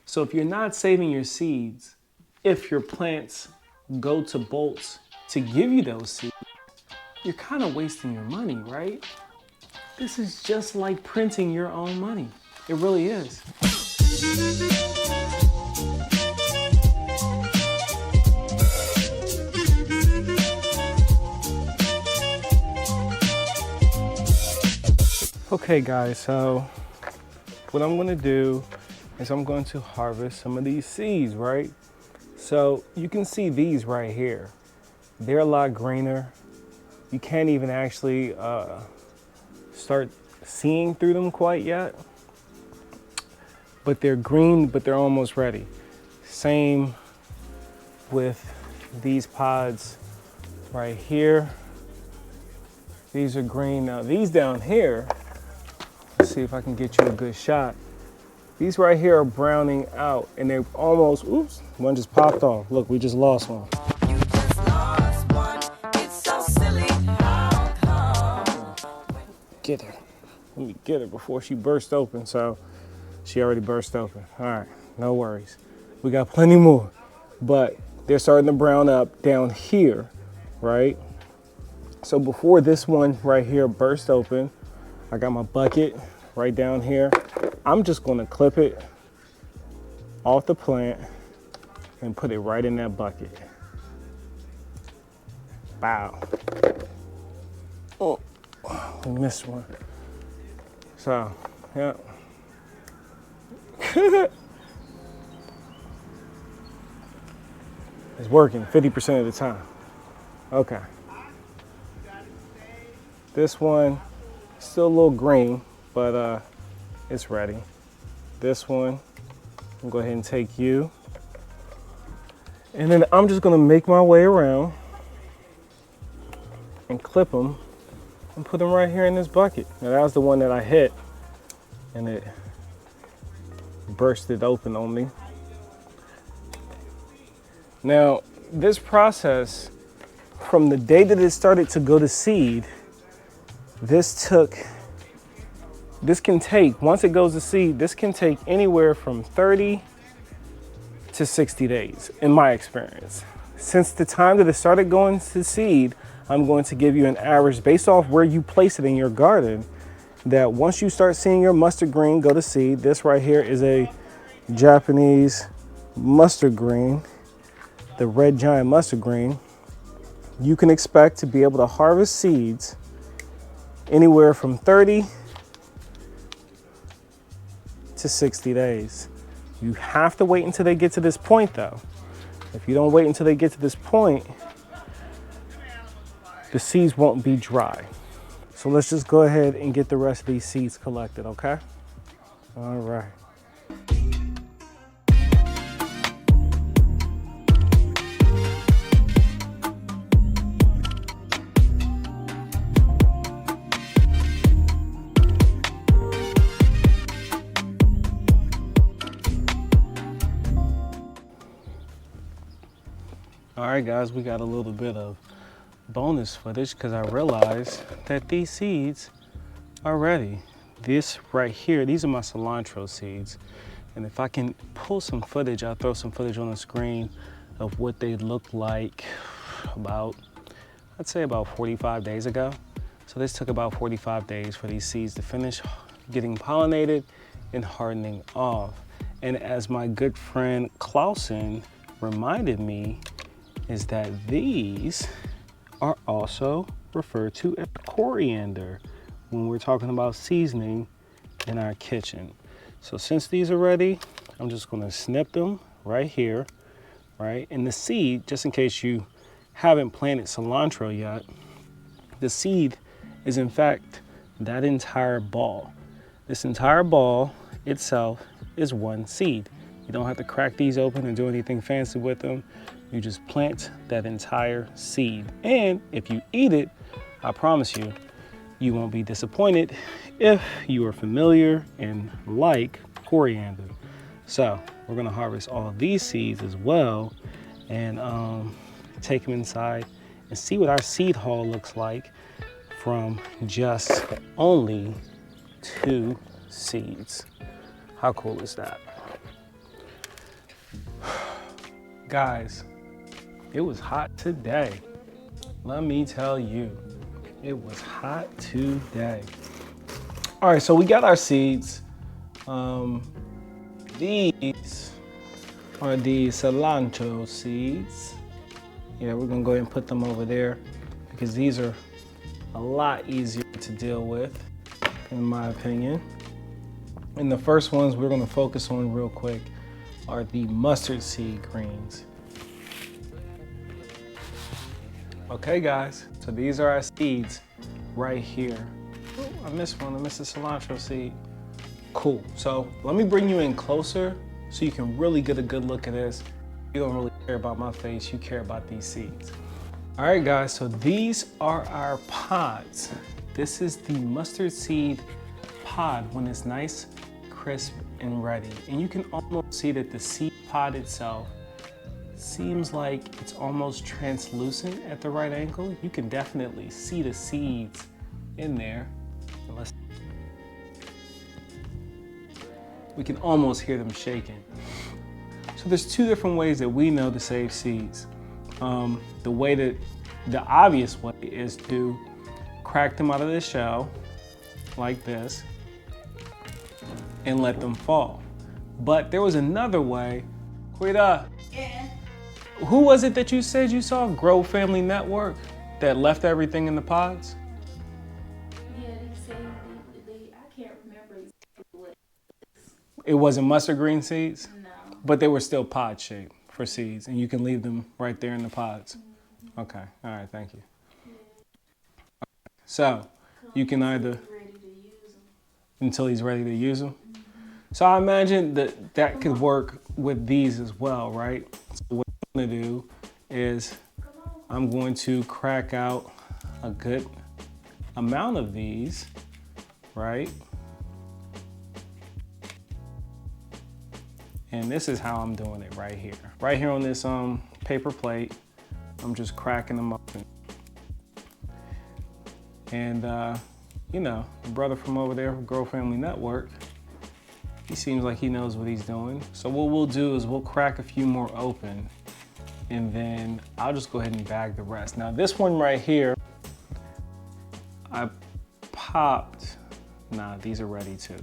So if you're not saving your seeds, if your plants go to bolts to give you those seeds, you're kind of wasting your money, right? This is just like printing your own money. It really is. Okay guys, so what I'm gonna do is I'm going to harvest some of these seeds, right? So you can see these right here. They're a lot greener. You can't even actually start seeing through them quite yet. But they're green, but they're almost ready. Same with these pods right here. These are green. Now these down here, let's see if I can get you a good shot. These right here are browning out and they're almost, oops, one just popped off. Look, we just lost one. You just lost one. It's so silly. How come? Get her. Let me get her before she burst open. So she already burst open. All right, no worries. We got plenty more, but they're starting to brown up down here, right? So before this one right here burst open, I got my bucket right down here. I'm just gonna clip it off the plant and put it right in that bucket. Wow. Oh, we missed one. So, yeah. It's working 50% of the time. Okay. This one, still a little green, but it's ready. This one, I'm gonna go ahead and take you. And then I'm just gonna make my way around and clip them and put them right here in this bucket. Now that was the one that I hit and it bursted open on me. Now, this process, from the day that it started to go to seed, this can take, once it goes to seed, this can take anywhere from 30 to 60 days, in my experience. Since the time that it started going to seed, I'm going to give you an average based off where you place it in your garden, that once you start seeing your mustard green go to seed, this right here is a Japanese mustard green, the red giant mustard green, you can expect to be able to harvest seeds anywhere from 30 to 60 days. You have to wait until they get to this point though. If you don't wait until they get to this point, the seeds won't be dry. So let's just go ahead and get the rest of these seeds collected, okay? All right. All right, guys, we got a little bit of bonus footage because I realized that these seeds are ready. This right here, these are my cilantro seeds. And if I can pull some footage, I'll throw some footage on the screen of what they look like about, I'd say about 45 days ago. So this took about 45 days for these seeds to finish getting pollinated and hardening off. And as my good friend Clausen reminded me, is that these are also referred to as coriander when we're talking about seasoning in our kitchen. So since these are ready, I'm just gonna snip them right here, right? And the seed, just in case you haven't planted cilantro yet, the seed is in fact that entire ball. This entire ball itself is one seed. You don't have to crack these open and do anything fancy with them. You just plant that entire seed. And if you eat it, I promise you, you won't be disappointed if you are familiar and like coriander. So we're gonna harvest all of these seeds as well and take them inside and see what our seed haul looks like from just only 2 seeds. How cool is that? Guys, it was hot today. Let me tell you, it was hot today. All right, so we got our seeds. These are the cilantro seeds. Yeah, we're gonna go ahead and put them over there because these are a lot easier to deal with, in my opinion. And the first ones we're gonna focus on real quick are the mustard seed greens. Okay guys, so these are our seeds right here. Oh, I missed one, I missed the cilantro seed. Cool, so let me bring you in closer so you can really get a good look at this. You don't really care about my face, you care about these seeds. All right guys, so these are our pods. This is the mustard seed pod when it's nice, crisp, and ready. And you can almost see that the seed pod itself seems like it's almost translucent at the right angle. You can definitely see the seeds in there. We can almost hear them shaking. So there's two different ways that we know to save seeds. The obvious way is to crack them out of the shell like this and let them fall. But there was another way. Quita, Yeah. who was it that you said you saw? Grow Family Network that left everything in the pods? Yeah, they say I can't remember exactly what. It wasn't mustard green seeds, No. but they were still pod shaped for seeds and you can leave them right there in the pods. Okay, all right, thank you. So you can either, Ready to use them. until he's ready to use them. So I imagine that could work with these as well, right? So what I'm gonna do is I'm going to crack out a good amount of these, right? And this is how I'm doing it right here. Right here on this paper plate, I'm just cracking them open. And you know, the brother from over there from Grow Family Network, he seems like he knows what he's doing. So what we'll do is we'll crack a few more open and then I'll just go ahead and bag the rest. Now this one right here, I popped, nah, these are ready too.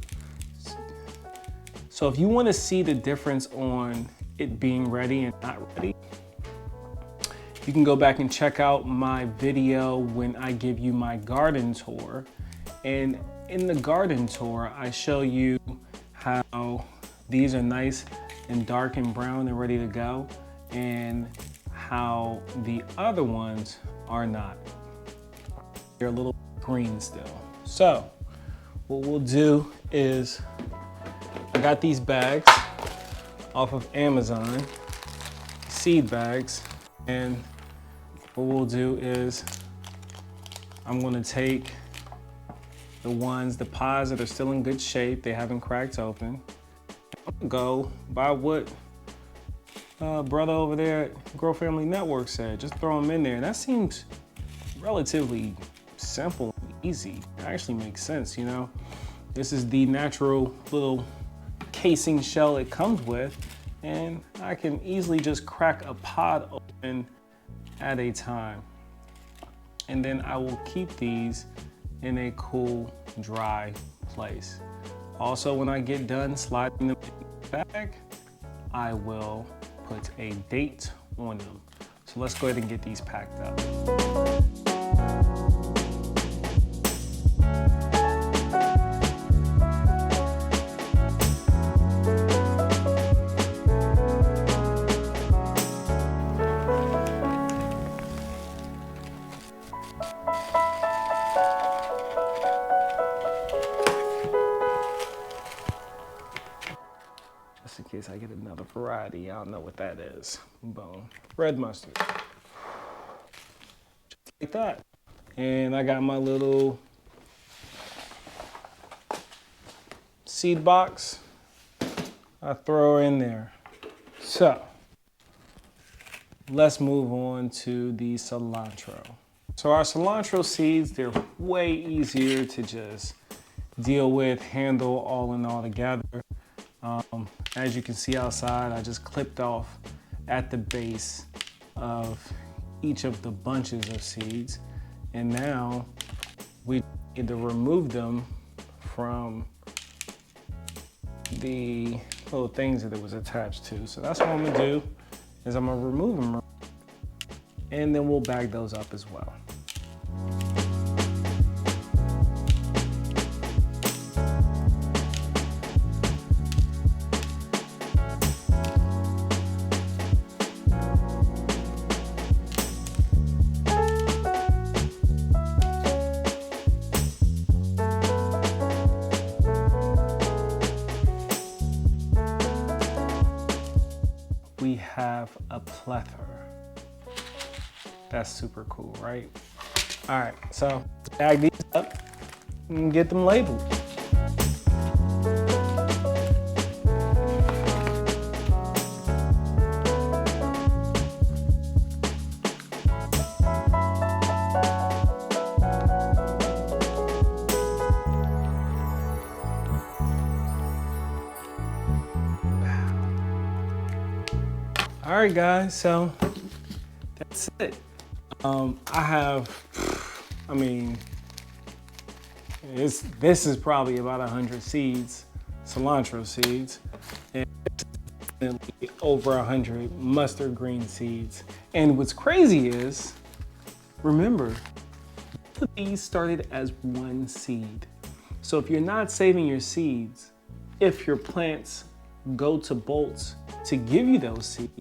So if you want to see the difference on it being ready and not ready, you can go back and check out my video when I give you my garden tour. And in the garden tour, I show you how these are nice and dark and brown and ready to go, and how the other ones are not. They're a little green still. So what we'll do is, I got these bags off of Amazon, seed bags, and what we'll do is I'm gonna take the pods that are still in good shape, they haven't cracked open. I'm gonna go by what brother over there at Grow Family Network said, just throw them in there. And that seems relatively simple and easy. It actually makes sense, you know? This is the natural little casing shell it comes with, and I can easily just crack a pod open at a time. And then I will keep these in a cool, dry place. Also, when I get done sliding them in the bag, I will put a date on them. So let's go ahead and get these packed up. Just in case I get another variety, I don't know what that is. Boom. Red mustard. Just like that. And I got my little seed box. I throw in there. So let's move on to the cilantro. So our cilantro seeds, they're way easier to just deal with, handle all in all together. As you can see outside, I just clipped off at the base of each of the bunches of seeds. And now we need to remove them from the little things that it was attached to. So that's what I'm gonna do, is I'm gonna remove them, and then we'll bag those up as well. We have a plethora. That's super cool, right? All right, so bag these up and get them labeled. All right, guys, so that's it. This is probably about 100 seeds, cilantro seeds, and over 100 mustard green seeds. And what's crazy is, remember, both of these started as one seed. So if you're not saving your seeds, if your plants go to bolts to give you those seeds,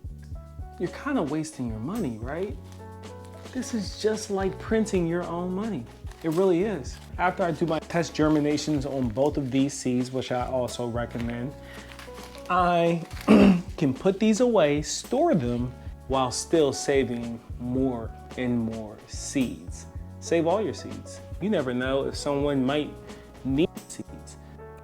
you're kind of wasting your money, right? This is just like printing your own money. It really is. After I do my test germinations on both of these seeds, which I also recommend, I can put these away, store them, while still saving more and more seeds. Save all your seeds. You never know if someone might need seeds.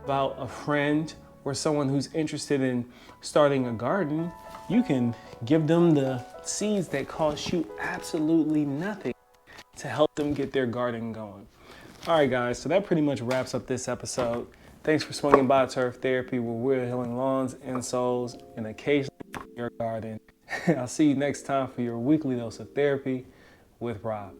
About a friend or someone who's interested in starting a garden, you can give them the seeds that cost you absolutely nothing to help them get their garden going. All right, guys, so that pretty much wraps up this episode. Thanks for swinging by Turf Therapy, where we're healing lawns and souls and occasionally your garden. I'll see you next time for your weekly dose of therapy with Rob.